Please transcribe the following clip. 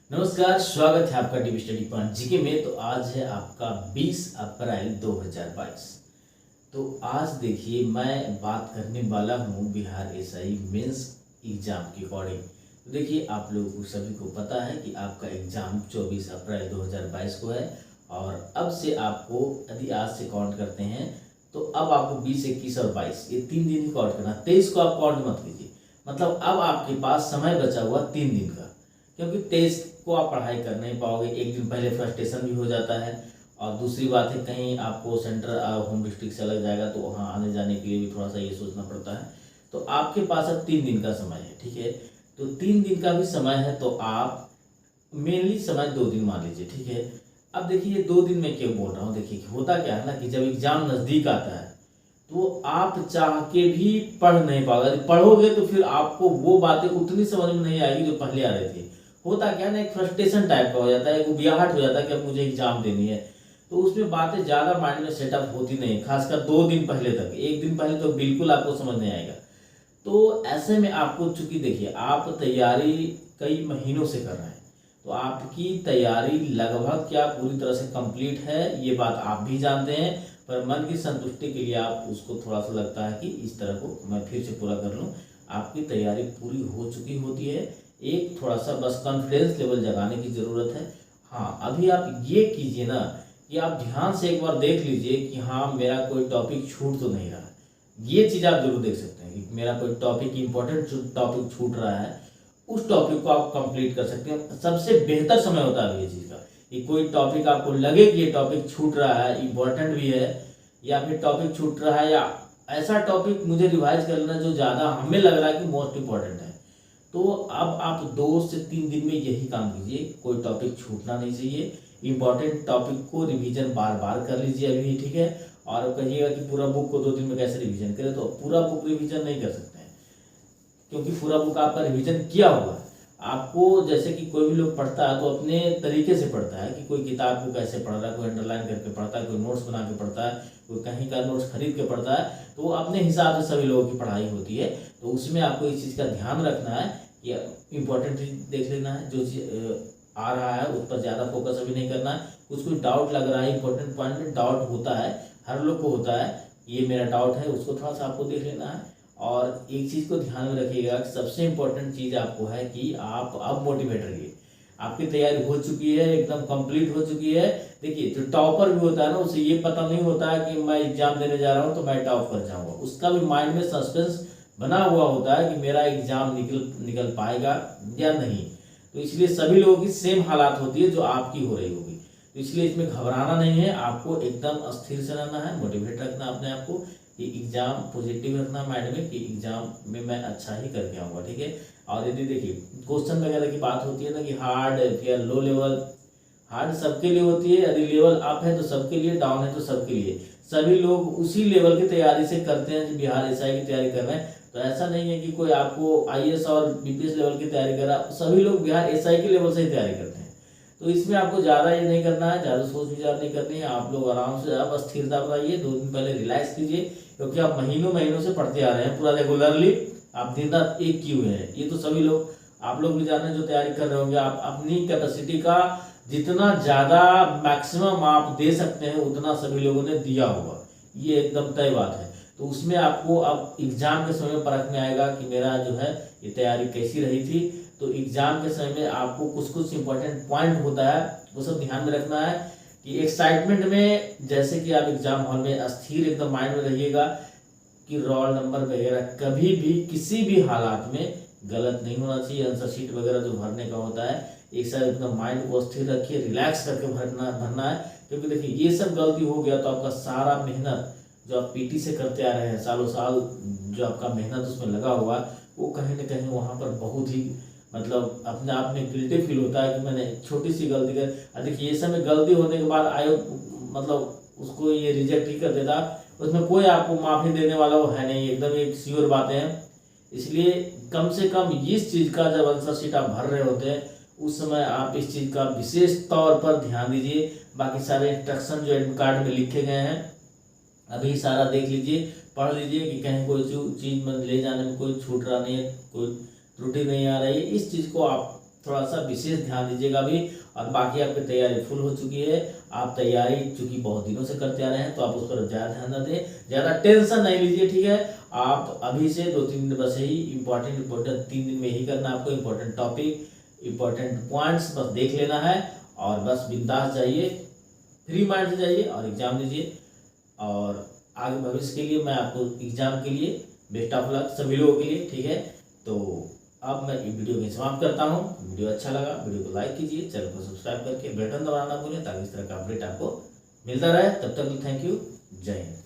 नमस्कार, स्वागत है आपका टीवी स्टडी पॉइंट जीके में। तो आज है आपका 20 अप्रैल 2022। तो आज देखिए मैं बात करने वाला हूँ बिहार एसआई मेंस एग्जाम के अकॉर्डिंग। तो देखिए आप लोगों को सभी को पता है कि आपका एग्जाम 24 अप्रैल 2022 को है और अब से आपको यदि आज से काउंट करते हैं तो अब आपको 20, 21 और 22 ये 3 दिन ही काउंट करना। 23 को आप काउंट मत कीजिए, मतलब अब आपके पास समय बचा हुआ 3 दिन का, क्योंकि 23 को आप पढ़ाई कर नहीं पाओगे। एक दिन पहले फ्रस्ट्रेशन भी हो जाता है और दूसरी बात है कहीं आपको सेंटर होम डिस्ट्रिक्ट से अलग जाएगा तो वहाँ आने जाने के लिए भी थोड़ा सा ये सोचना पड़ता है। तो आपके पास अब 3 दिन का समय है, ठीक है। तो 3 दिन का भी समय है तो आप मेनली समय 2 दिन मान लीजिए, ठीक है। अब देखिए ये 2 दिन में क्यों बोल रहा हूँ, देखिए होता क्या है ना कि जब एग्जाम नज़दीक आता है तो आप चाह के भी पढ़ नहीं पाओगे। यदि पढ़ोगे तो फिर आपको वो बातें उतनी समझ में नहीं आएगी जो पहले आ रही थी। होता क्या ना, एक फ्रस्ट्रेशन टाइप का हो जाता है, एक उबियाहट हो जाता है कि अब मुझे एग्जाम देनी है, तो उसमें बातें ज़्यादा माइंड में सेटअप होती नहीं, खासकर 2 दिन पहले तक। 1 दिन पहले तो बिल्कुल आपको समझ नहीं आएगा। तो ऐसे में आपको, चूंकि देखिए आप तैयारी कई महीनों से कर रहे हैं तो आपकी तैयारी लगभग क्या पूरी तरह से कंप्लीट है ये बात आप भी जानते हैं, पर मन की संतुष्टि के लिए आप उसको थोड़ा सा लगता है कि इस तरह को मैं फिर से पूरा कर लूँ। आपकी तैयारी पूरी हो चुकी होती है, एक थोड़ा सा बस कॉन्फिडेंस लेवल जगाने की ज़रूरत है। हाँ, अभी आप ये कीजिए ना कि आप ध्यान से एक बार देख लीजिए कि हाँ मेरा कोई टॉपिक छूट तो नहीं रहा। ये चीज़ आप जरूर देख सकते हैं कि मेरा कोई टॉपिक, इंपॉर्टेंट टॉपिक छूट रहा है, उस टॉपिक को आप कंप्लीट कर सकते हैं। सबसे बेहतर समय होता है ये चीज़ का कि कोई टॉपिक आपको लगे कि ये टॉपिक छूट रहा है, इंपॉर्टेंट भी है, या फिर टॉपिक छूट रहा है या ऐसा टॉपिक मुझे रिवाइज करना जो ज़्यादा हमें लग रहा है कि मोस्ट इंपॉर्टेंट है। तो अब आप 2 से 3 दिन में यही काम कीजिए, कोई टॉपिक छूटना नहीं चाहिए। इंपॉर्टेंट टॉपिक को रिवीजन बार बार कर लीजिए अभी, ठीक है। और कहिएगा कि पूरा बुक को 2 दिन में कैसे रिवीजन करें, तो पूरा बुक रिवीजन नहीं कर सकते हैं क्योंकि पूरा बुक आपका रिवीजन किया हुआ है। आपको जैसे कि कोई भी लोग पढ़ता है तो अपने तरीके से पढ़ता है कि कोई किताब को कैसे पढ़ रहा है, कोई अंडरलाइन करके पढ़ता है, कोई नोट्स बना के पढ़ता है, कोई कहीं का नोट्स खरीद के पढ़ता है। तो वो अपने हिसाब से सभी लोगों की पढ़ाई होती है। तो उसमें आपको इस चीज़ का ध्यान रखना है कि इंपॉर्टेंट चीज देख लेना है, जो चीज़ आ रहा है उस पर ज़्यादा फोकस अभी नहीं करना है। कुछ डाउट लग रहा है, इंपॉर्टेंट पॉइंट में डाउट होता है, हर लोग को होता है, ये मेरा डाउट है, उसको थोड़ा सा आपको देख लेना है। और एक चीज़ को ध्यान में रखिएगा कि सबसे इम्पोर्टेंट चीज़ आपको है कि आप अब मोटिवेट रहिए। आपकी तैयारी हो चुकी है, एकदम कंप्लीट हो चुकी है। देखिए जो टॉपर भी होता है ना, उसे ये पता नहीं होता है कि मैं एग्जाम देने जा रहा हूँ तो मैं टॉप कर जाऊँगा। उसका भी माइंड में सस्पेंस बना हुआ होता है कि मेरा एग्जाम निकल पाएगा या नहीं। तो इसलिए सभी लोगों की सेम हालात होती है जो आपकी हो रही होगी। तो इसलिए इसमें घबराना नहीं है, आपको एकदम स्थिर से रहना है, मोटिवेट रखना अपने आप को कि एग्जाम पॉजिटिव रखना माइंड में कि एग्जाम में मैं अच्छा ही करके आऊँगा, ठीक है। और यदि देखिए क्वेश्चन वगैरह की बात होती है ना कि हार्ड या लो लेवल, हार्ड सबके लिए होती है, यदि लेवल अप है तो सबके लिए, डाउन है तो सबके लिए। सभी लोग उसी लेवल की तैयारी से करते हैं जो बिहार एसआई की तैयारी कर रहे हैं। तो ऐसा नहीं है कि कोई आपको आईएएस और बीपीएस लेवल की तैयारी कर रहा है, सभी लोग बिहार एसआई के लेवल से ही तैयारी करते हैं। तो इसमें आपको ज़्यादा ये नहीं करना है, ज़्यादा सोच विचार नहीं करनी है। आप लोग आराम से अब स्थिरता बनाइए, 2 दिन पहले रिलैक्स कीजिए, क्योंकि आप महीनों महीनों से पढ़ते आ रहे हैं पूरा रेगुलरली। आप दिन रात एक किए हुए हैं, ये तो सभी लोग, आप लोग भी जान रहे हैं जो तैयारी कर रहे होंगे। आप अपनी कैपेसिटी का जितना ज़्यादा मैक्सिमम आप दे सकते हैं उतना सभी लोगों ने दिया होगा, ये एकदम तय बात है। तो उसमें आपको अब एग्जाम के समय में परख में आएगा कि मेरा जो है ये तैयारी कैसी रही थी। तो एग्जाम के समय में आपको कुछ इंपॉर्टेंट पॉइंट होता है वो सब ध्यान में रखना है कि एक्साइटमेंट में, जैसे कि आप एग्जाम हॉल में स्थिर एकदम माइंड में रहिएगा कि रोल नंबर वगैरह कभी भी किसी भी हालात में गलत नहीं होना चाहिए। आंसर शीट वगैरह जो भरने का होता है एक साथ एकदम माइंड को स्थिर रखिए, रिलैक्स करके भरना है। क्योंकि देखिए ये सब गलती हो गया तो आपका सारा मेहनत जो आप पीटी से करते आ रहे हैं, सालों साल जो आपका मेहनत उसमें लगा हुआ वो कहीं ना कहीं वहाँ पर बहुत ही, मतलब अपने आप में गिल्टी फील होता है कि मैंने छोटी सी गलती कर। देखिए ये समय गलती होने के बाद आयोग मतलब उसको ये रिजेक्ट ही कर देता, उसमें कोई आपको माफ़ी देने वाला वो है नहीं, एकदम एक श्योर बातें हैं। इसलिए कम से कम इस चीज़ का जब आंसर शीट आप भर रहे होते हैं उस समय आप इस चीज़ का विशेष तौर पर ध्यान दीजिए। बाकी सारे इंस्ट्रक्शन जो एडमिट कार्ड में लिखे गए हैं अभी सारा देख लीजिए, पढ़ लीजिए कि कहीं कोई चीज़ में ले जाने में कोई छूट रहा नहीं है, कोई त्रुटि नहीं आ रही है। इस चीज़ को आप थोड़ा सा विशेष ध्यान दीजिएगा अभी। और बाकी आपकी तैयारी फुल हो चुकी है, आप तैयारी चूंकि बहुत दिनों से करते आ रहे हैं तो आप उस पर ज़्यादा ध्यान न दें, ज़्यादा टेंशन नहीं लीजिए, ठीक है। आप अभी से 2-3 दिन बस यही इंपॉर्टेंट 3 दिन में ही करना, आपको इंपॉर्टेंट टॉपिक इंपॉर्टेंट पॉइंट्स बस देख लेना है और बस बिंदास जाइए, फ्री माइंड से जाइए और एग्ज़ाम दीजिए। और आगे भविष्य के लिए मैं आपको एग्ज़ाम के लिए बेस्ट ऑफ लक सभी लोगों के लिए, ठीक है। तो अब मैं वीडियो को समाप्त करता हूँ। वीडियो अच्छा लगा वीडियो को लाइक कीजिए, चैनल को सब्सक्राइब करके बेल बटन दबाना ना भूलें ताकि इस तरह का अपडेट आपको मिलता रहे। तब तक थैंक यू, जय हिंद।